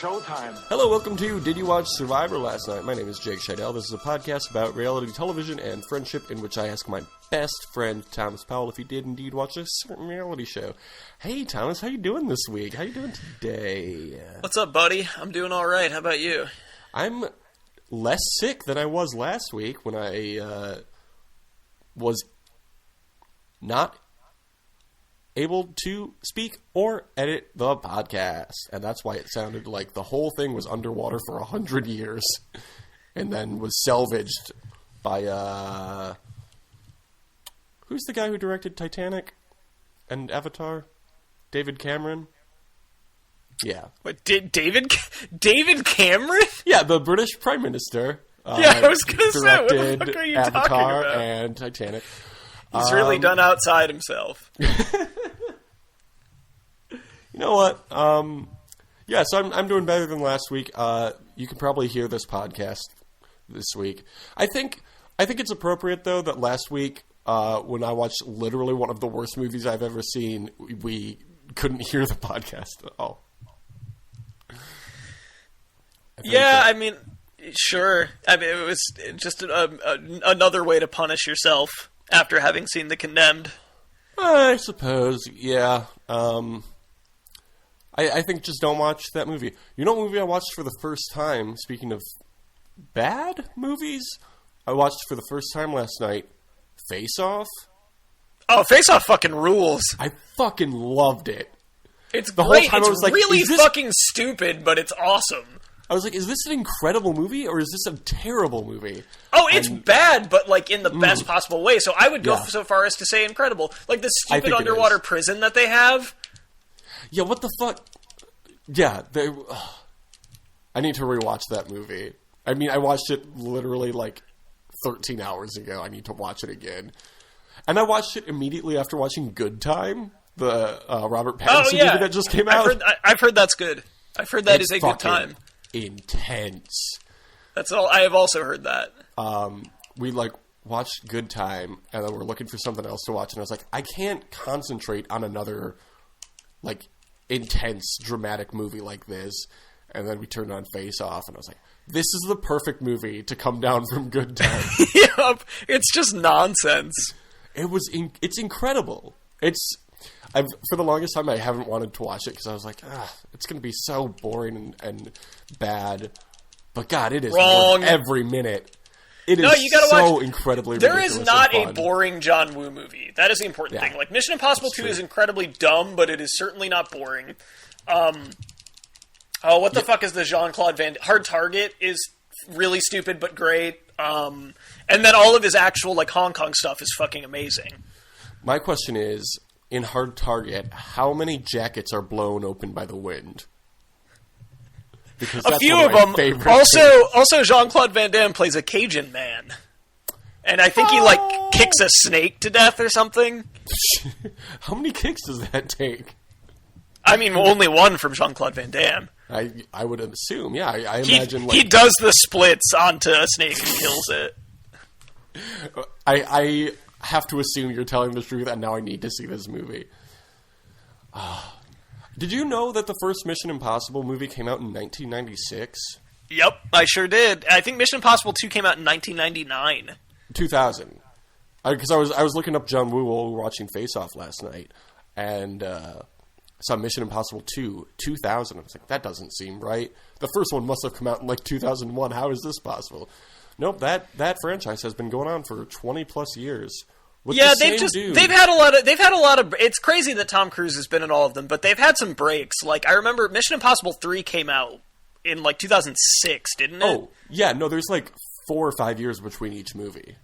showtime. Hello, welcome to Did You Watch Survivor Last Night? My name is Jake Scheidel. This is a podcast about reality television and friendship in which I ask my best friend, Thomas Powell, if he did indeed watch a certain reality show. Hey, Thomas, how you doing this week? How you doing today? What's up, buddy? I'm doing all right. How about you? I'm less sick than I was last week when I was not able to speak or edit the podcast. And that's why it sounded like the whole thing was underwater for 100 years and then was salvaged by, who's the guy who directed Titanic and Avatar? David Cameron? Yeah. What, David Cameron? Yeah, the British Prime Minister. Yeah, I was going to say, what the directed fuck are you Avatar talking about? and Titanic. He's really done outside himself. You know what? Yeah, so I'm doing better than last week. You can probably hear this podcast this week. I think it's appropriate, though, that last week, when I watched literally one of the worst movies I've ever seen, we couldn't hear the podcast at all. Yeah, I mean, sure. I mean, it was just another way to punish yourself after having seen The Condemned. I suppose, yeah. I think just don't watch that movie. You know what movie I watched for the first time, speaking of bad movies? I watched for the first time last night, Face Off. Oh, Face Off fucking rules. I fucking loved it. It's the great. Whole time it's I was like, really fucking stupid, but it's awesome. I was like, is this an incredible movie, or is this a terrible movie? Oh, it's bad, but, like, in the best possible way. So I would go so far as to say incredible. Like, the stupid underwater prison that they have. Yeah, what the fuck? Yeah, I need to rewatch that movie. I mean, I watched it literally, like, 13 hours ago. I need to watch it again. And I watched it immediately after watching Good Time, the Robert Pattinson movie that just came out. I've heard that's good. I've heard that is a good time. Intense. That's all. I have also heard that. We watched Good Time, and then we're looking for something else to watch, and I was like, I can't concentrate on another intense dramatic movie like this. And then we turned on Face Off, and I was like, this is the perfect movie to come down from Good Time. Yep, it's just nonsense. It's incredible. For the longest time, I haven't wanted to watch it because I was like, it's going to be so boring and bad. But God, it is wrong. Worth every minute. It is you gotta so watch. Incredibly There ridiculous. Is not and fun. A boring John Woo movie. That is the important thing. Like, Mission Impossible 2 is incredibly dumb, but it is certainly not boring. What the fuck is the Jean-Claude Van... Hard Target is really stupid, but great. And then all of his actual, Hong Kong stuff is fucking amazing. My question is, in Hard Target, how many jackets are blown open by the wind? Because that's a few one of my them. Also, Jean-Claude Van Damme plays a Cajun man. And I think he, kicks a snake to death or something. How many kicks does that take? I mean, only one from Jean-Claude Van Damme. I would assume, yeah. I imagine, he does the splits onto a snake and kills it. I have to assume you're telling the truth, and now I need to see this movie. Did you know that the first Mission Impossible movie came out in 1996? Yep, I sure did. I think Mission Impossible 2 came out in 1999. 2000. Because I was looking up John Woo while we were watching Face Off last night, and saw Mission Impossible 2, 2000. I was like, that doesn't seem right. The first one must have come out in 2001. How is this possible? Nope, that franchise has been going on for 20 plus years. They've had a lot of. It's crazy that Tom Cruise has been in all of them, but they've had some breaks. Like, I remember Mission Impossible 3 came out in 2006, didn't it? Oh, yeah, no, there's 4 or 5 years between each movie.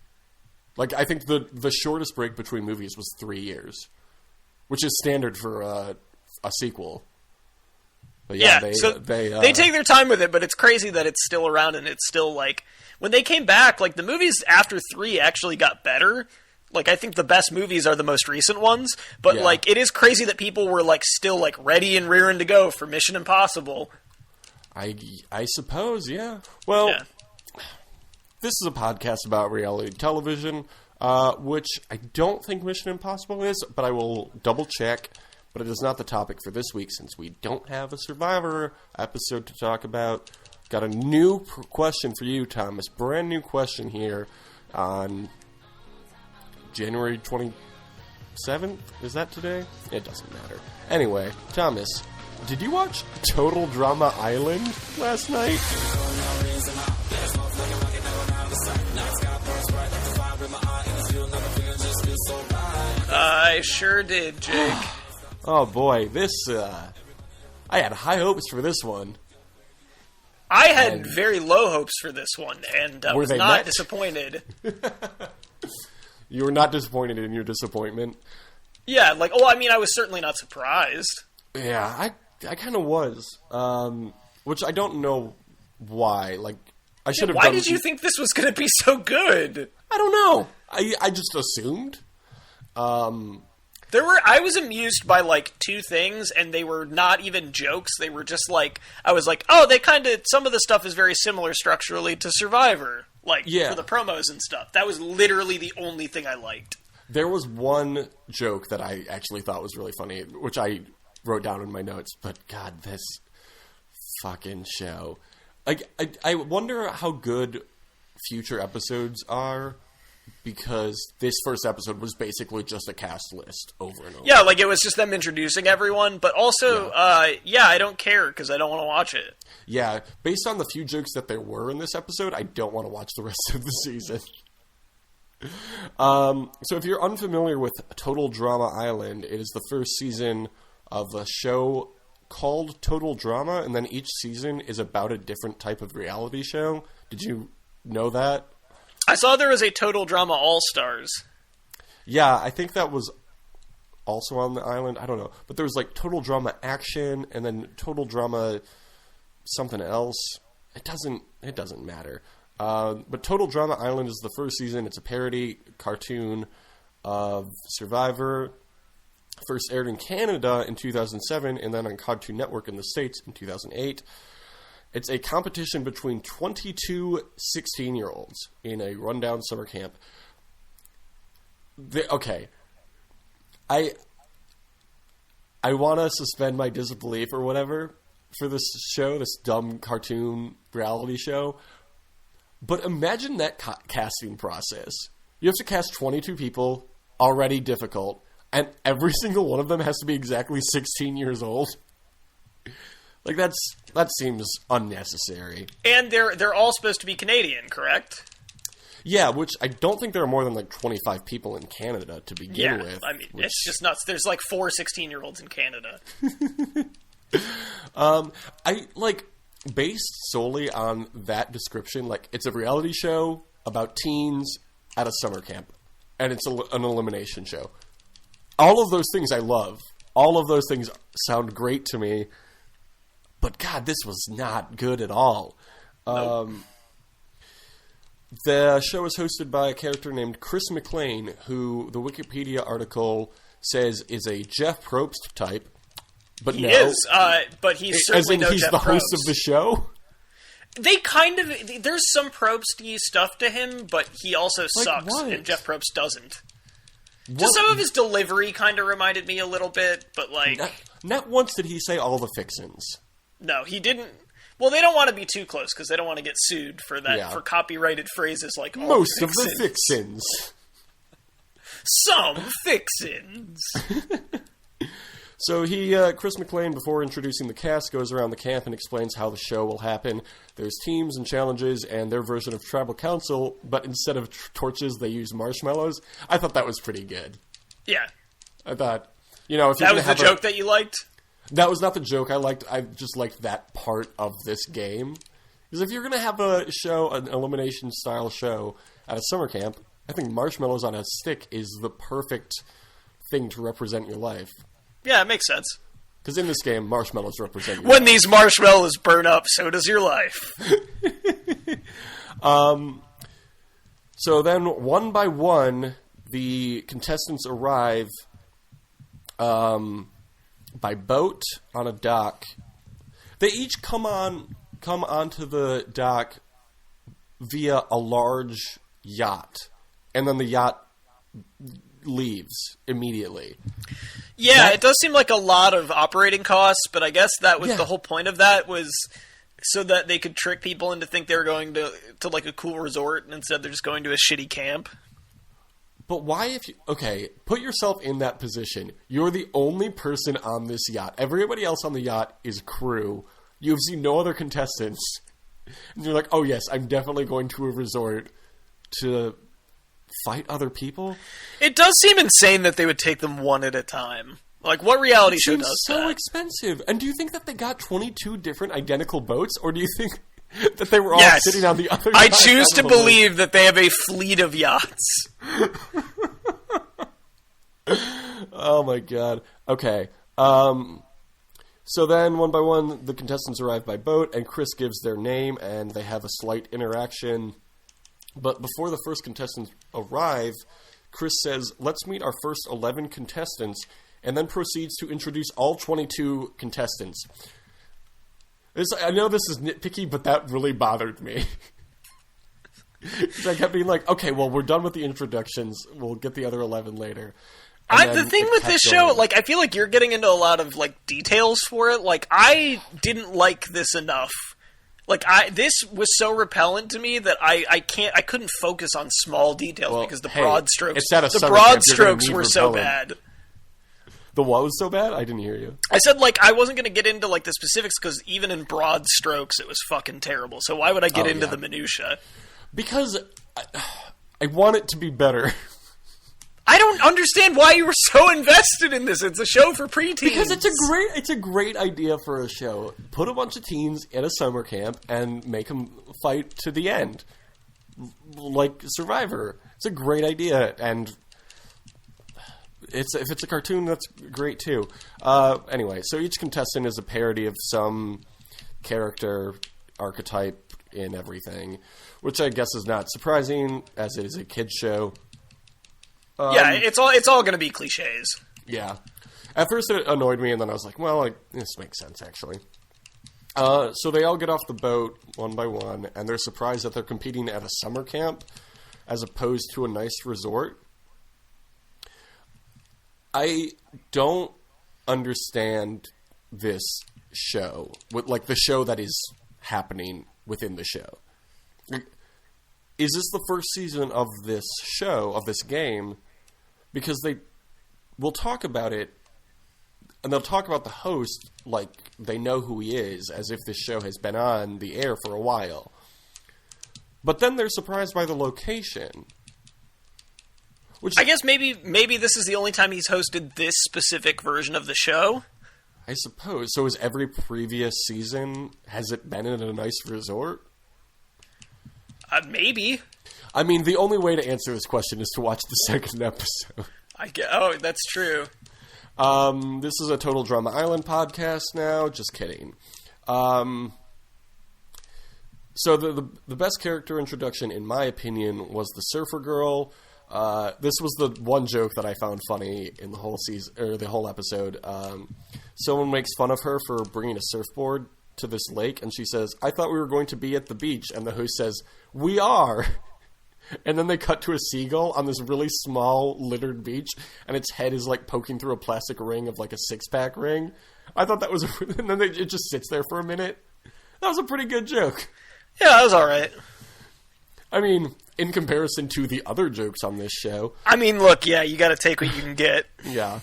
I think the shortest break between movies was 3 years, which is standard for a sequel. But they take their time with it, but it's crazy that it's still around, and it's still when they came back, the movies after 3 actually got better. I think the best movies are the most recent ones, but it is crazy that people were still ready and rearing to go for Mission Impossible. I suppose, yeah. Well, this is a podcast about reality television, which I don't think Mission Impossible is, but I will double check but it is not the topic for this week since we don't have a Survivor episode to talk about. Got a new question for you, Thomas. Brand new question here on January 27th. Is that today? It doesn't matter. Anyway, Thomas, did you watch Total Drama Island last night? I sure did, Jake. Oh boy, this, I had high hopes for this one. I had very low hopes for this one, and was not disappointed. You were not disappointed in your disappointment? Yeah, I was certainly not surprised. Yeah, I kind of was. Which I don't know why. I should have Why did you think this was going to be so good? I don't know. I just assumed. I was amused by two things, and they were not even jokes. They were just I was like, oh, some of the stuff is very similar structurally to Survivor, for the promos and stuff. That was literally the only thing I liked. There was one joke that I actually thought was really funny, which I wrote down in my notes, but God, this fucking show. I wonder how good future episodes are, because this first episode was basically just a cast list over and over. Yeah, it was just them introducing everyone, but also, I don't care because I don't want to watch it. Yeah, based on the few jokes that there were in this episode, I don't want to watch the rest of the season. So if you're unfamiliar with Total Drama Island, it is the first season of a show called Total Drama, and then each season is about a different type of reality show. Did you know that? I saw there was a Total Drama All-Stars. Yeah, I think that was also on the island. I don't know. But there was Total Drama Action and then Total Drama something else. It doesn't matter. But Total Drama Island is the first season. It's a parody cartoon of Survivor. First aired in Canada in 2007 and then on Cartoon Network in the States in 2008. It's a competition between 22 16-year-olds in a rundown summer camp. Okay. I want to suspend my disbelief or whatever for this show, this dumb cartoon reality show. But imagine that casting process. You have to cast 22 people, already difficult, and every single one of them has to be exactly 16 years old. That seems unnecessary. And they're all supposed to be Canadian, correct? Yeah, which I don't think there are more than 25 people in Canada to begin with. I mean, it's just nuts. There's 4 16-year-olds in Canada. Based solely on that description, it's a reality show about teens at a summer camp, and it's an elimination show. All of those things I love. All of those things sound great to me. But God, this was not good at all. Nope. The show is hosted by a character named Chris McLean, who the Wikipedia article says is a Jeff Probst type. But he is, but he's certainly no he's Jeff the Probst. host of the show? There's some Probst-y stuff to him, but he also sucks, and Jeff Probst doesn't. Just some of his delivery kind of reminded me a little bit, but Not once did he say all the fixins. No, he didn't. Well, they don't want to be too close because they don't want to get sued for that for copyrighted phrases like all most the of the fixins. Some fixins. So Chris McLean, before introducing the cast, goes around the camp and explains how the show will happen. There's teams and challenges and their version of tribal council, but instead of torches, they use marshmallows. I thought that was pretty good. Yeah. I thought, if that was the joke that you liked? That was not the joke I liked. I just liked that part of this game. Because if you're going to have a show, an elimination-style show at a summer camp, I think marshmallows on a stick is the perfect thing to represent your life. Yeah, it makes sense. Because in this game, marshmallows represent your When life. these marshmallows burn up, so does your life. So then, one by one, the contestants arrive by boat on a dock. They each come onto the dock via a large yacht, and then the yacht leaves immediately. Yeah, it does seem like a lot of operating costs, but I guess that was the whole point of that, was so that they could trick people into think they were going to like a cool resort, and instead they're just going to a shitty camp. But why if you... Okay, put yourself in that position. You're the only person on this yacht. Everybody else on the yacht is crew. You've seen no other contestants. And you're like, oh yes, I'm definitely going to a resort to fight other people. It does seem insane that they would take them one at a time. Like, what reality show does so that? Expensive. And do you think that they got 22 different identical boats, or do you think that they were all sitting on the other I choose to believe that they have a fleet of yachts. Oh my god. Okay. So then, one by one, the contestants arrive by boat, and Chris gives their name, and they have a slight interaction. But before the first contestants arrive, Chris says, let's meet our first 11 contestants, and then proceeds to introduce all 22 contestants. I know this is nitpicky, but that really bothered me. I kept being like, okay, well, we're done with the introductions. We'll get the other 11 later. The thing with this show, like, I feel like you're getting into a lot of, like, details for it. Like, I didn't like this enough. Like, this was so repellent to me that I couldn't focus on small details because the broad strokes were so bad. The what was so bad? I didn't hear you. I said, like, I wasn't going to get into, like, the specifics because even in broad strokes, it was fucking terrible. So why would I get into the minutia? Because I want it to be better. I don't understand why you were so invested in this. It's a show for preteens. Because it's a great idea for a show. Put a bunch of teens in a summer camp and make them fight to the end, like Survivor. It's a great idea, and if it's a cartoon, that's great too. Anyway, so each contestant is a parody of some character archetype in everything, which I guess is not surprising, as it is a kids show. Yeah, it's all going to be cliches. Yeah. At first it annoyed me, and then I was like, well, this makes sense, actually. So they all get off the boat one by one, and they're surprised that they're competing at a summer camp as opposed to a nice resort. I don't understand this show, like the show that is happening within the show. Is this the first season of this show, of this game? Because they will talk about it, and they'll talk about the host like they know who he is, as if this show has been on the air for a while. But then they're surprised by the location. Which I guess maybe this is the only time he's hosted this specific version of the show. I suppose. So is every previous season, has it been in a nice resort? Maybe. I mean, the only way to answer this question is to watch the second episode. Oh, that's true. This is a Total Drama Island podcast now. Just kidding. So the best character introduction, in my opinion, was the surfer girl. This was the one joke that I found funny in the whole season, or the whole episode. Someone makes fun of her for bringing a surfboard to this lake, and she says, "I thought we were going to be at the beach," and the host says, "We are." And then they cut to a seagull on this really small, littered beach, and its head is, like, poking through a plastic ring of, like, a six-pack ring. I thought that was... and then it just sits there for a minute. That was a pretty good joke. Yeah, that was alright. I mean, in comparison to the other jokes on this show... I mean, look, yeah, you gotta take what you can get. Yeah.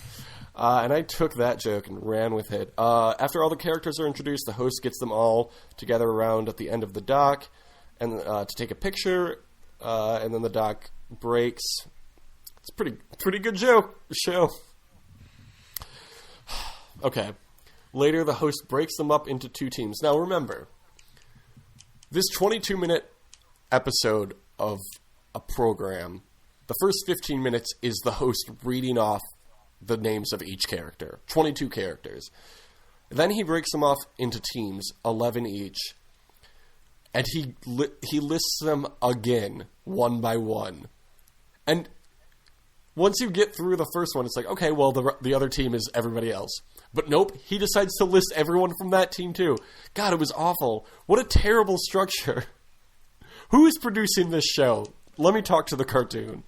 And I took that joke and ran with it. After all the characters are introduced, the host gets them all together around at the end of the dock and to take a picture... and then the dock breaks. It's a pretty good show. Okay. Later, the host breaks them up into two teams. Now, remember, this 22-minute episode of a program, the first 15 minutes is the host reading off the names of each character. 22 characters. Then he breaks them off into teams, 11 each. And he lists them again, one by one. And once you get through the first one, it's like, okay, well, the other team is everybody else. But nope, he decides to list everyone from that team too. God, it was awful. What a terrible structure. Who is producing this show? Let me talk to the cartoon.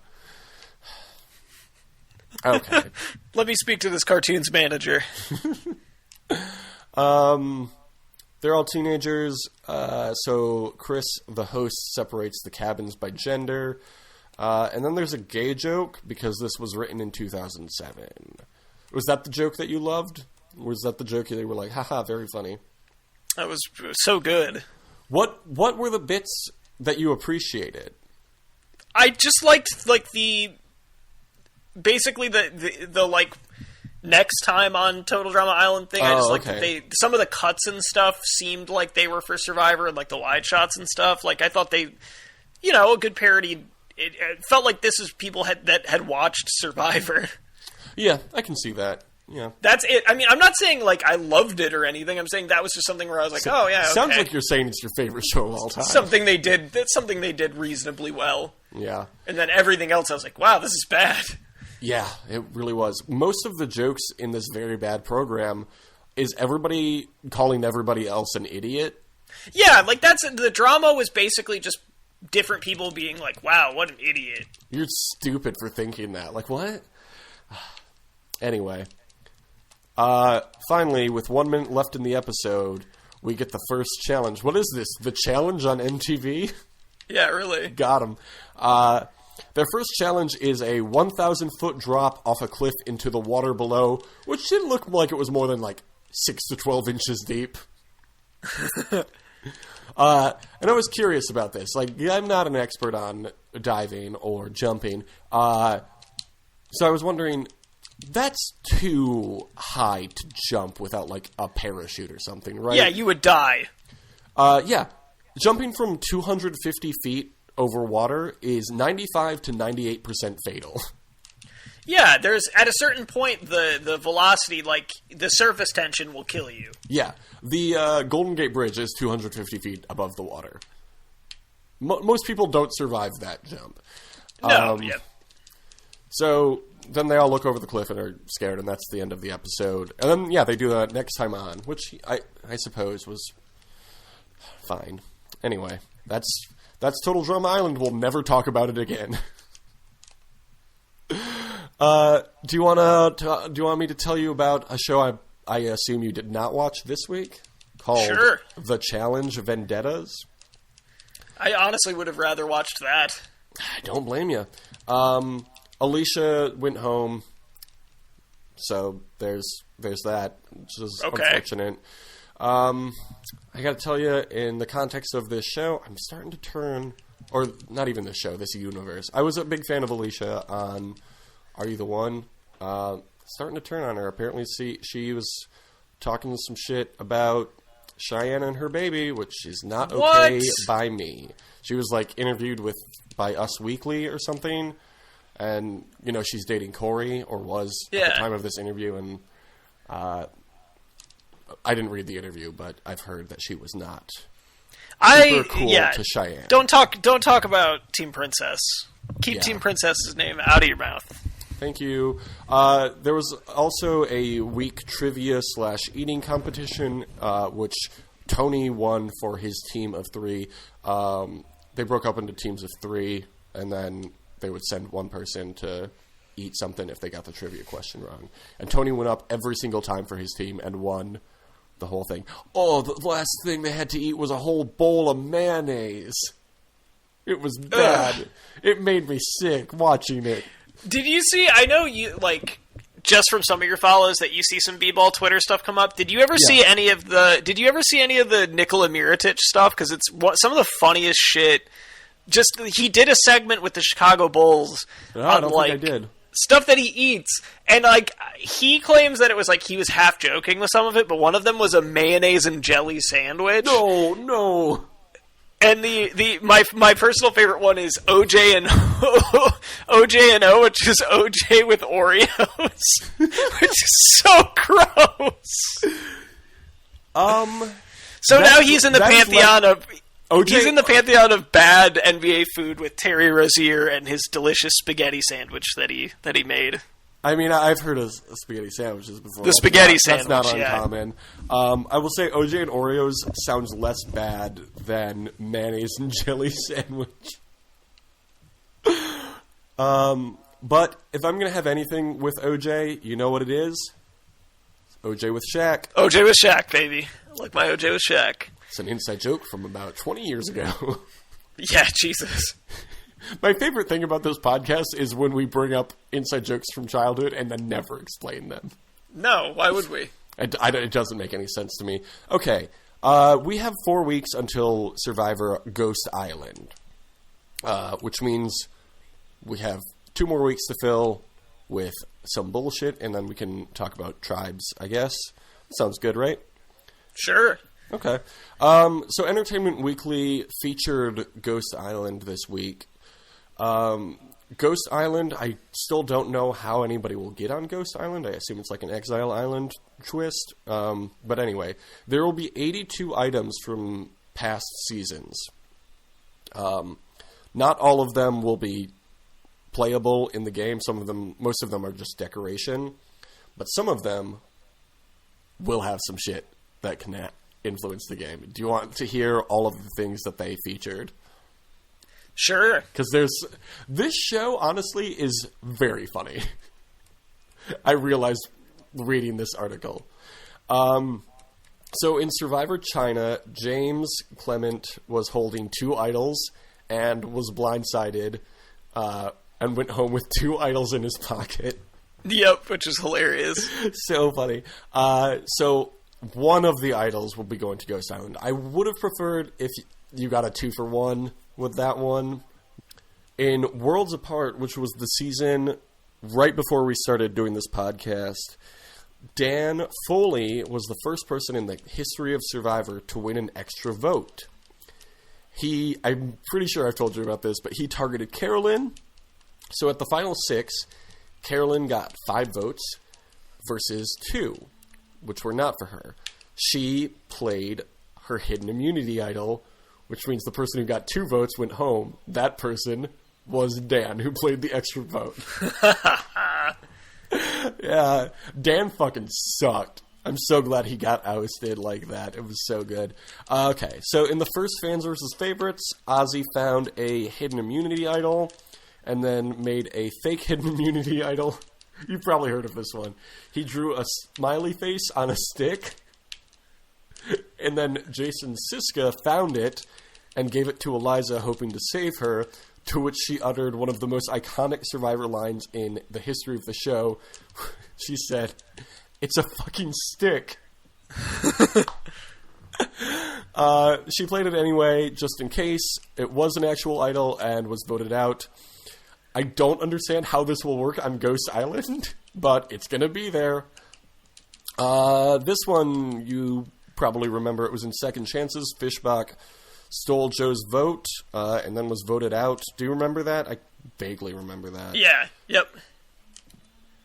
Okay. Let me speak to this cartoon's manager. They're all teenagers. So Chris, the host, separates the cabins by gender. And then there's a gay joke because this was written in 2007. Was that the joke that you loved? Or was that the joke that you were like, haha, very funny? That was so good. What were the bits that you appreciated? I just liked the basically the like next time on Total Drama Island thing. I just like that some of the cuts and stuff seemed like they were for Survivor, and like the wide shots and stuff. Like I thought they, a good parody. It felt like this is people that had watched Survivor. Yeah, I can see that. Yeah, that's it. I mean, I'm not saying like I loved it or anything. I'm saying that was just something where I was like, oh yeah, okay. Sounds like you're saying it's your favorite show of all time. That's something they did reasonably well. Yeah. And then everything else, I was like, wow, this is bad. Yeah, it really was. Most of the jokes in this very bad program is everybody calling everybody else an idiot. Yeah, like the drama was basically just different people being like, wow, what an idiot. You're stupid for thinking that. Like, what? Anyway. Finally, with 1 minute left in the episode, we get the first challenge. What is this? The challenge on MTV? Yeah, really. Got him. Their first challenge is a 1,000-foot drop off a cliff into the water below, which didn't look like it was more than like 6 to 12 inches deep. And I was curious about this. Like, I'm not an expert on diving or jumping. So I was wondering, that's too high to jump without, like, a parachute or something, right? Yeah, you would die. Yeah. Jumping from 250 feet over water is 95 to 98% fatal. Yeah, there's at a certain point the velocity, like the surface tension, will kill you. Yeah, the Golden Gate Bridge is 250 feet above the water. Most people don't survive that jump. No, yeah. So then they all look over the cliff and are scared, and that's the end of the episode. And then, yeah, they do that next time on, which I suppose was fine. Anyway, that's Total Drama Island. We'll never talk about it again. Do you want me to tell you about a show I assume you did not watch this week called The Challenge Vendettas? I honestly would have rather watched that. I don't blame you. Alicia went home, so there's that, which is unfortunate. I gotta tell you, in the context of this show, I'm starting to turn, or not even this show, this universe. I was a big fan of Alicia on Are You the One? Starting to turn on her. Apparently, she was talking some shit about Cheyenne and her baby, which is not okay by me. She was like interviewed by Us Weekly or something, and she's dating Corey, or was at the time of this interview, and I didn't read the interview, but I've heard that she was not super cool to Cheyenne. Don't talk about Team Princess. Keep Team Princess's name out of your mouth. Thank you. There was also a week trivia / eating competition, which Tony won for his team of 3. They broke up into teams of 3, and then they would send one person to eat something if they got the trivia question wrong. And Tony went up every single time for his team and won the whole thing. Oh, the last thing they had to eat was a whole bowl of mayonnaise. It was bad. Ugh. It made me sick watching it. Did you see, I know you, just from some of your follows that you see some B-ball Twitter stuff come up. Did you ever see any of the Nikola Mirotic stuff? Because it's some of the funniest shit. Just, he did a segment with the Chicago Bulls I don't think I did. Stuff that he eats, and he claims that it was he was half joking with some of it, but one of them was a mayonnaise and jelly sandwich. No. And my personal favorite one is OJ and O, which is OJ with Oreos, which is so gross. So now he's in the pantheon of. OJ, he's in the pantheon of bad NBA food with Terry Rozier and his delicious spaghetti sandwich that he made. I mean, I've heard of spaghetti sandwiches before. The spaghetti sandwich, that's not uncommon. I will say OJ and Oreos sounds less bad than mayonnaise and jelly sandwich. But if I'm going to have anything with OJ, you know what it is? OJ with Shaq. OJ with Shaq, baby. I like my OJ with Shaq. It's an inside joke from about 20 years ago. Yeah, Jesus. My favorite thing about this podcast is when we bring up inside jokes from childhood and then never explain them. No, why would we? It doesn't make any sense to me. Okay, we have 4 weeks until Survivor Ghost Island, which means we have 2 more weeks to fill with some bullshit, and then we can talk about tribes, I guess. Sounds good, right? Sure. Okay. So Entertainment Weekly featured Ghost Island this week. Ghost Island, I still don't know how anybody will get on Ghost Island. I assume it's like an Exile Island twist. But anyway, there will be 82 items from past seasons. Not all of them will be playable in the game. Most of them are just decoration. But some of them will have some shit that can influence the game. Do you want to hear all of the things that they featured? Sure. Because this show, honestly, is very funny. I realized reading this article. So in Survivor China, James Clement was holding 2 idols and was blindsided and went home with 2 idols in his pocket. Yep, which is hilarious. So funny. So one of the idols will be going to Ghost Island. I would have preferred if you got a 2-for-1 with that one. In Worlds Apart, which was the season right before we started doing this podcast, Dan Foley was the first person in the history of Survivor to win an extra vote. I'm pretty sure I've told you about this, but he targeted Carolyn. So at the final 6, Carolyn got 5 votes versus 2, which were not for her. She played her hidden immunity idol, which means the person who got 2 votes went home. That person was Dan, who played the extra vote. Yeah, Dan fucking sucked. I'm so glad he got ousted like that. It was so good. Okay, so in the first Fans vs. Favorites, Ozzy found a hidden immunity idol and then made a fake hidden immunity idol. You've probably heard of this one. He drew a smiley face on a stick, and then Jason Siska found it and gave it to Eliza, hoping to save her, to which she uttered one of the most iconic Survivor lines in the history of the show. She said, "It's a fucking stick." She played it anyway, just in case. It was an actual idol and was voted out. I don't understand how this will work on Ghost Island, but it's going to be there. This one, you probably remember, it was in Second Chances. Fishbach stole Joe's vote and then was voted out. Do you remember that? I vaguely remember that. Yeah, yep.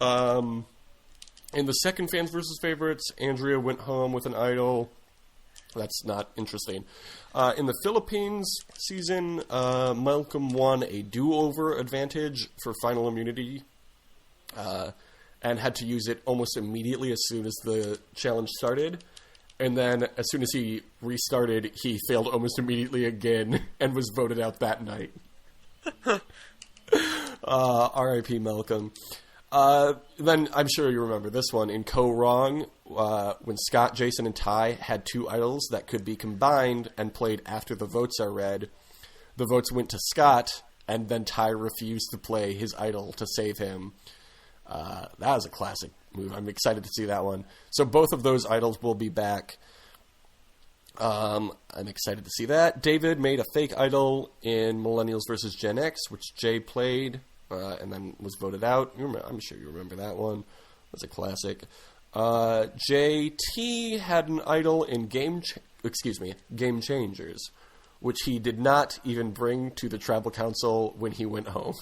In the second Fans vs. Favorites, Andrea went home with an idol. That's not interesting. In the Philippines season, Malcolm won a do-over advantage for final immunity and had to use it almost immediately as soon as the challenge started. And then as soon as he restarted, he failed almost immediately again and was voted out that night. R.I.P. Malcolm. Then I'm sure you remember this one. In Co Wrong, when Scott, Jason, and Ty had 2 idols that could be combined and played after the votes are read, the votes went to Scott, and then Ty refused to play his idol to save him. That was a classic move. I'm excited to see that one. So both of those idols will be back. I'm excited to see that. David made a fake idol in Millennials vs. Gen X, which Jay played. And then was voted out. I'm sure you remember that one. That's a classic. JT had an idol in Game Changers, which he did not even bring to the tribal council when he went home.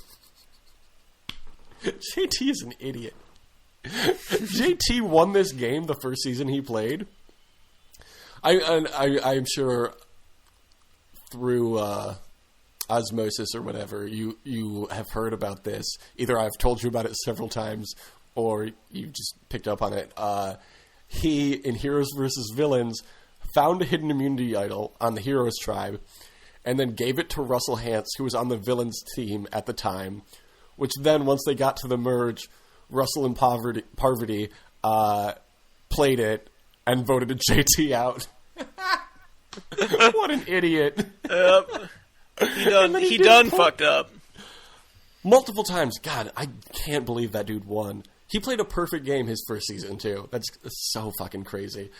JT is an idiot. JT won this game the first season he played. I'm sure through osmosis or whatever, you have heard about this. Either I've told you about it several times, or you just picked up on it. He, in Heroes vs. Villains, found a hidden immunity idol on the Heroes tribe, and then gave it to Russell Hantz, who was on the Villains team at the time, which then, once they got to the merge, Russell and Parvati played it and voted JT out. What an idiot. Yep. He done fucked up. Multiple times. God, I can't believe that dude won. He played a perfect game his first season, too. That's so fucking crazy.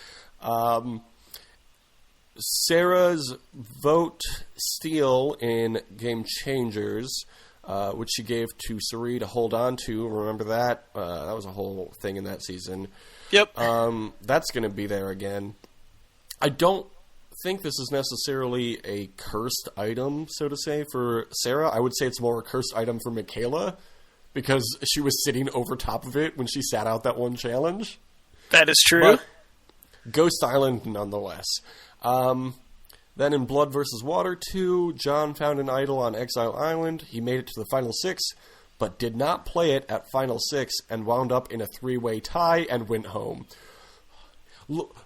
Sarah's vote steal in Game Changers, which she gave to Sari to hold on to. Remember that? That was a whole thing in that season. Yep. That's going to be there again. I don't think this is necessarily a cursed item, so to say, for Sarah. I would say it's more a cursed item for Michaela, because she was sitting over top of it when she sat out that one challenge. That is true. But Ghost Island, nonetheless. Then in Blood vs. Water 2, John found an idol on Exile Island. He made it to the Final 6, but did not play it at Final 6 and wound up in a 3-way tie and went home.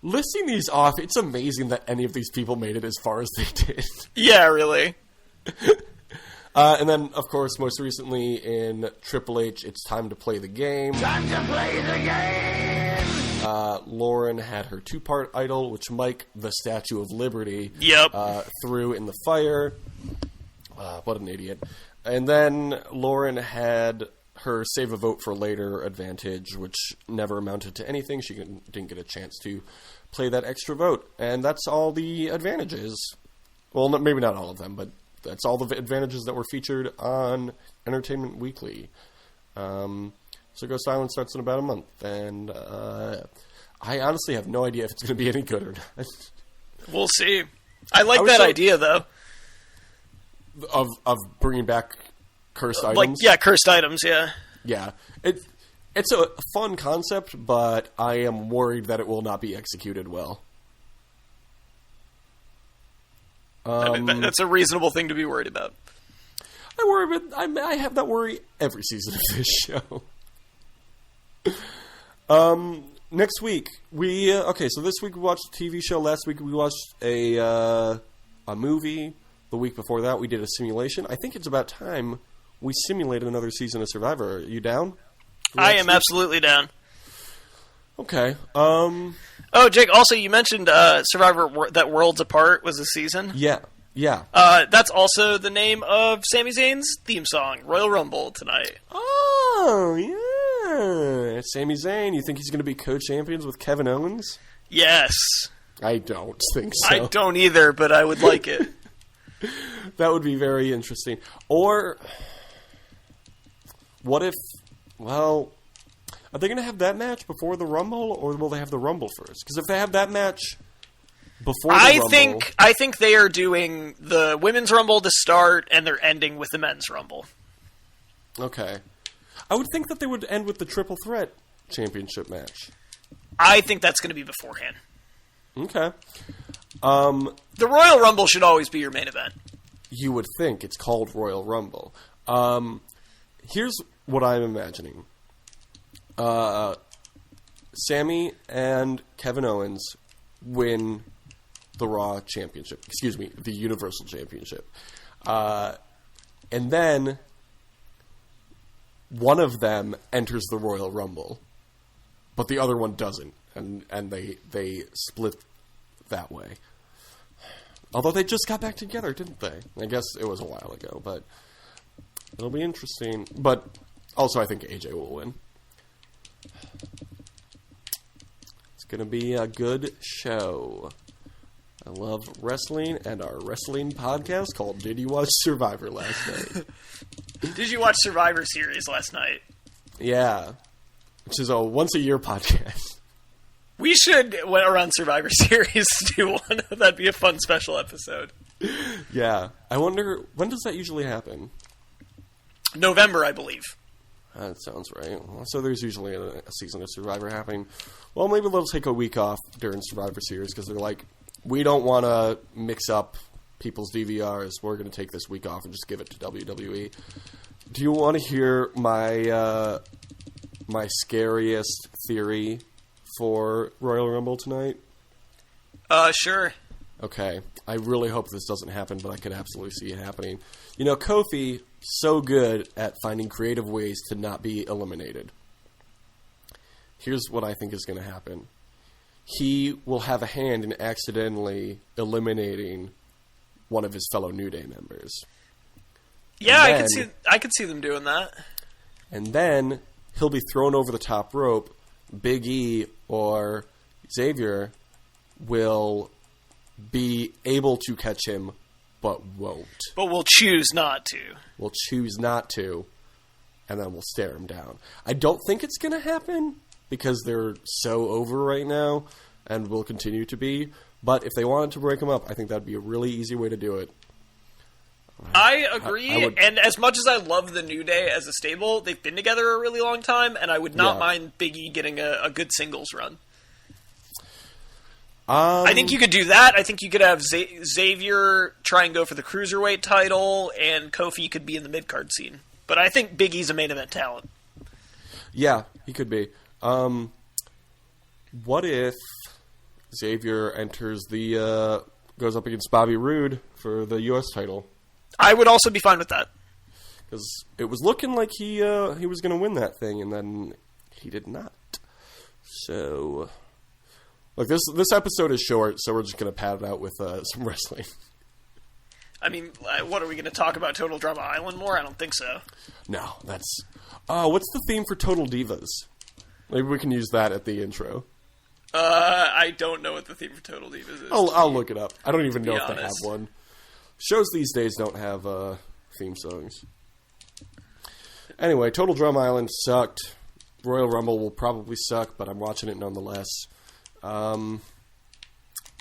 Listing these off, it's amazing that any of these people made it as far as they did. Yeah, really. And then, of course, most recently in Triple H, It's Time to Play the Game. Time to play the game! Lauren had her 2-part idol, which Mike, the Statue of Liberty, Yep. threw in the fire. What an idiot. And then Lauren had her save a vote for later advantage, which never amounted to anything. She didn't get a chance to play that extra vote. And that's all the advantages. Well, maybe not all of them, but that's all the advantages that were featured on Entertainment Weekly. So Ghost Island starts in about a month. And I honestly have no idea if it's going to be any good or not. We'll see. I like that idea, though. Of bringing back cursed items? Like, yeah, cursed items, yeah. Yeah. It's a fun concept, but I am worried that it will not be executed well. I mean, that's a reasonable thing to be worried about. I have that worry every season of this show. Next week, so this week we watched a TV show. Last week we watched a movie. The week before that we did a simulation. I think it's about time we simulated another season of Survivor. Are you down? I am absolutely down. Okay. Oh, Jake, also you mentioned Survivor that Worlds Apart was a season. Yeah. That's also the name of Sami Zayn's theme song, Royal Rumble, tonight. Oh, yeah. Sami Zayn, you think he's going to be co-champions with Kevin Owens? Yes. I don't think so. I don't either, but I would like it. That would be very interesting. Or, what if, are they going to have that match before the Rumble, or will they have the Rumble first? Because if they have that match before the Rumble... I think they are doing the Women's Rumble to start, and they're ending with the Men's Rumble. Okay. I would think that they would end with the Triple Threat Championship match. I think that's going to be beforehand. Okay. The Royal Rumble should always be your main event. You would think. It's called Royal Rumble. Here's what I'm imagining. Sammy and Kevin Owens win the Raw Championship. Excuse me, the Universal Championship. And then one of them enters the Royal Rumble, but the other one doesn't. And they split that way. Although they just got back together, didn't they? I guess it was a while ago, but it'll be interesting. But also I think AJ will win. It's going to be a good show. I love wrestling and our wrestling podcast called Did You Watch Survivor last night? Did you watch Survivor Series last night? Yeah. Which is a once-a-year podcast. We should, around Survivor Series, do one. That'd be a fun special episode. Yeah. I wonder, when does that usually happen? November, I believe. That sounds right. So there's usually a season of Survivor happening. Well, maybe they'll take a week off during Survivor Series because they're like, we don't want to mix up people's DVRs. We're going to take this week off and just give it to WWE. Do you want to hear my my scariest theory for Royal Rumble tonight? Sure. Okay, I really hope this doesn't happen, but I could absolutely see it happening. You know, Kofi, so good at finding creative ways to not be eliminated. Here's what I think is going to happen. He will have a hand in accidentally eliminating one of his fellow New Day members. Yeah, I could see them doing that. And then he'll be thrown over the top rope. Big E or Xavier will be able to catch him, but won't. But we'll choose not to. We'll choose not to, and then we'll stare him down. I don't think it's going to happen, because they're so over right now, and will continue to be. But if they wanted to break him up, I think that'd be a really easy way to do it. I agree, and as much as I love the New Day as a stable, they've been together a really long time, and I would not mind Big E getting a good singles run. I think you could do that. I think you could have Xavier try and go for the Cruiserweight title, and Kofi could be in the mid-card scene. But I think Big E's a main event talent. Yeah, he could be. What if Xavier enters goes up against Bobby Roode for the U.S. title? I would also be fine with that. Because it was looking like he was going to win that thing, and then he did not. So, look, this episode is short, so we're just going to pad it out with some wrestling. I mean, what are we going to talk about? Total Drama Island more? I don't think so. No, that's... what's the theme for Total Divas? Maybe we can use that at the intro. I don't know what the theme for Total Divas is. I'll look it up. I don't even know if they have one. Shows these days don't have theme songs. Anyway, Total Drum Island sucked. Royal Rumble will probably suck, but I'm watching it nonetheless. And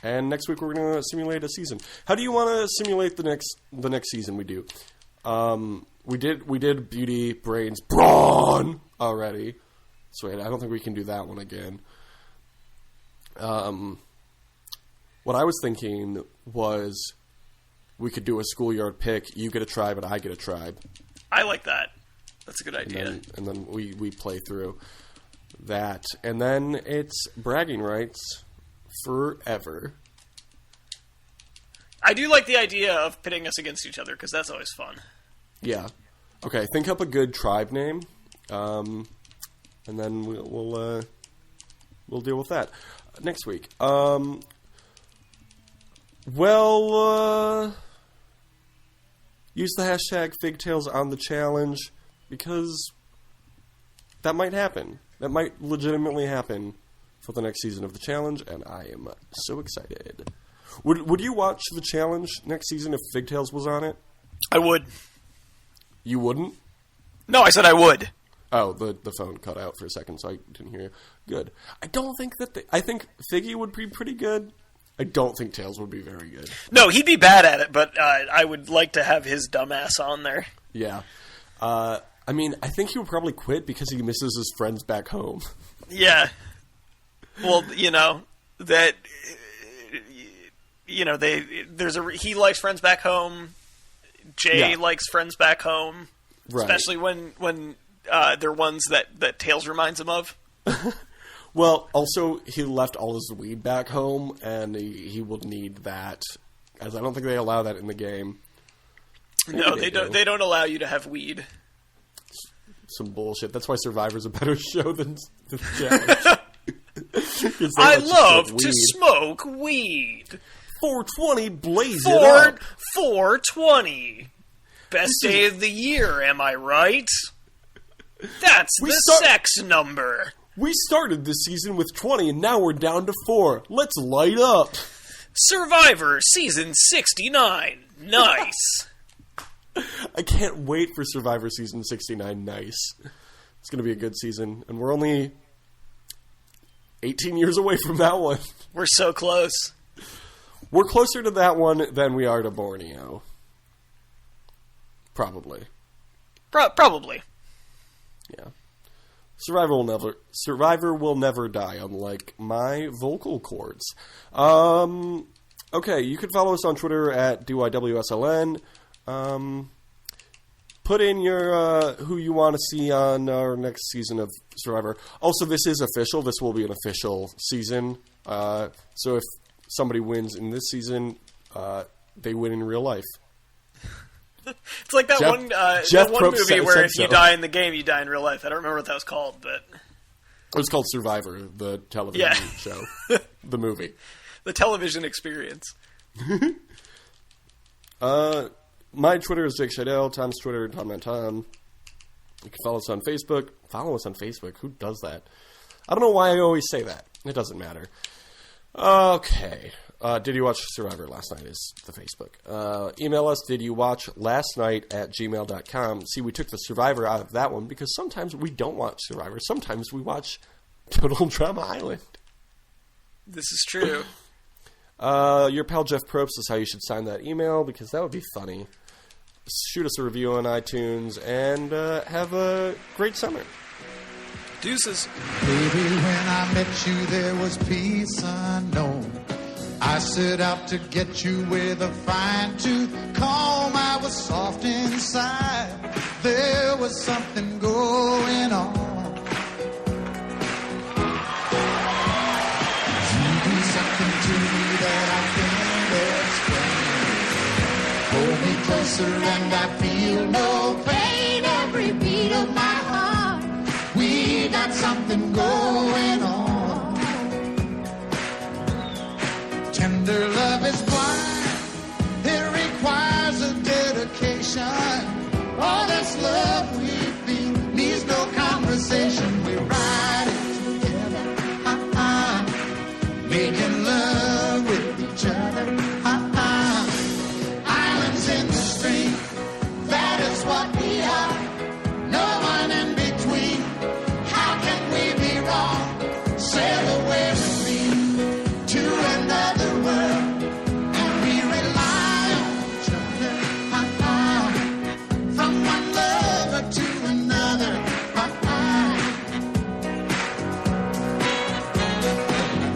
next week we're going to simulate a season. How do you want to simulate the next season we do? We did Beauty, Brains, Brawn already. So wait, I don't think we can do that one again. What I was thinking was we could do a schoolyard pick. You get a tribe and I get a tribe. I like that. That's a good idea. And then we play through that. And then it's bragging rights forever. I do like the idea of pitting us against each other, because that's always fun. Yeah. Okay, think up a good tribe name. And then we'll deal with that next week. Use the hashtag Figtails on the challenge, because that might happen. That might legitimately happen for the next season of the challenge, and I am so excited. Would you watch the challenge next season if Figtails was on it? I would. You wouldn't? No, I said I would. Oh, the phone cut out for a second, so I didn't hear you. Good. I don't think that... I think Figgy would be pretty good. I don't think Tails would be very good. No, he'd be bad at it, but I would like to have his dumbass on there. Yeah. I mean, I think he would probably quit because he misses his friends back home. Yeah. Well, he likes friends back home. Jay likes friends back home. Right. Especially when they're ones that Tails reminds him of. Well, also, he left all his weed back home, and he will need that, as I don't think they allow that in the game. Maybe no, they don't allow you to have weed. Some bullshit. That's why Survivor's a better show than the challenge. I love to smoke weed. 420, blaze it up. 420. Best day of the year, am I right? That's the sex number. We started this season with 20, and now we're down to 4. Let's light up. Survivor Season 69. Nice. I can't wait for Survivor Season 69. Nice. It's going to be a good season, and we're only 18 years away from that one. We're so close. We're closer to that one than we are to Borneo. Probably. Probably. Yeah. Survivor will never die, unlike my vocal cords. Okay, you can follow us on Twitter at DYWSLN. Put in your who you want to see on our next season of Survivor. Also, this is official. This will be an official season. So somebody wins in this season, they win in real life. It's like that one movie where if you die in the game, you die in real life. I don't remember what that was called, but it was called Survivor, the television show, the movie, the television experience. My Twitter is Jake Scheidel. Tom's Twitter, Tom. You can follow us on Facebook. Follow us on Facebook. Who does that? I don't know why I always say that. It doesn't matter. Okay. Did you watch Survivor last night is the Facebook. Email us, did you watch last night at gmail.com. See, we took the Survivor out of that one because sometimes we don't watch Survivor. Sometimes we watch Total Drama Island. This is true. Your pal Jeff Probst is how you should sign that email because that would be funny. Shoot us a review on iTunes and have a great summer. Deuces. Baby, when I met you, there was peace unknown. I set out to get you with a fine-tooth comb. I was soft inside. There was something going on. You do something to me that I can't explain. Hold me closer and I feel no pain. Every beat of my heart, we got something going on. Tender love is blind. It requires a dedication. All this love we feel needs no conversation. We ride it together, making love with each other. Islands in the stream, that is what we are. No one in between. How can we be wrong? Sail away with me to another world, and we rely on each other. From one lover to another.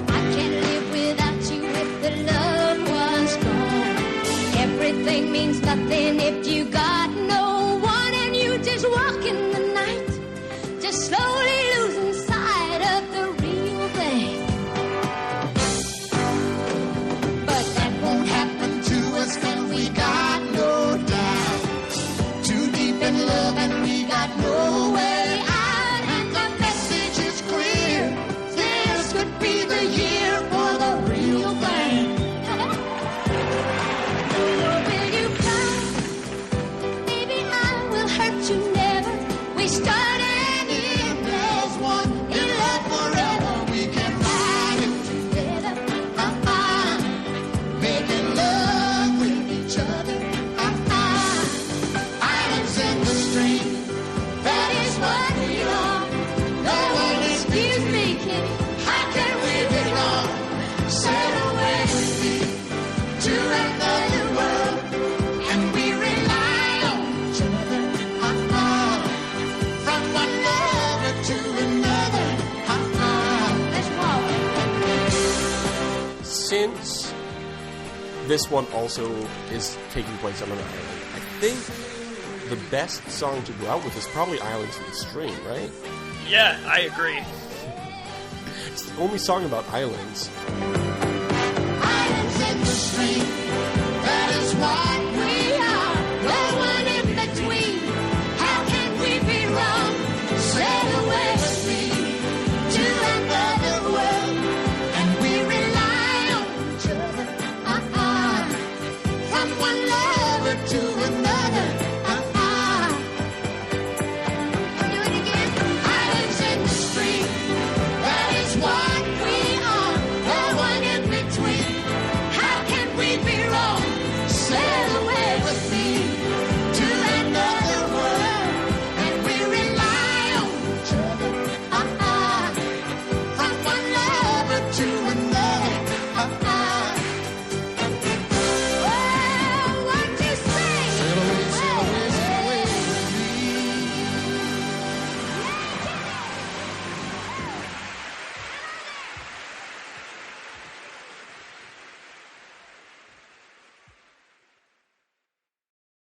I can't live without you if the love was gone. Everything means nothing if you got no one, and you just walk in the night, just slowly losing sight of the real thing. But that won't happen To us, 'cause we got no doubt. Too deep in love, and we got no way out. And the message is clear. This could be the year for the real thing. Will you come? Baby, I will hurt you never. We started If there's one in love forever, we can ride it together. making love with each other. Islands in the stream, that is what we are. No one is Excuse me, kitty. How can we be wrong? Sail away with me to another world, and we rely on each other. From one lover to another. Let's walk. Since this one also is taking place on an island, I think the best song to go out with is probably Islands in the Stream, right? Yeah, I agree. It's the only song about islands.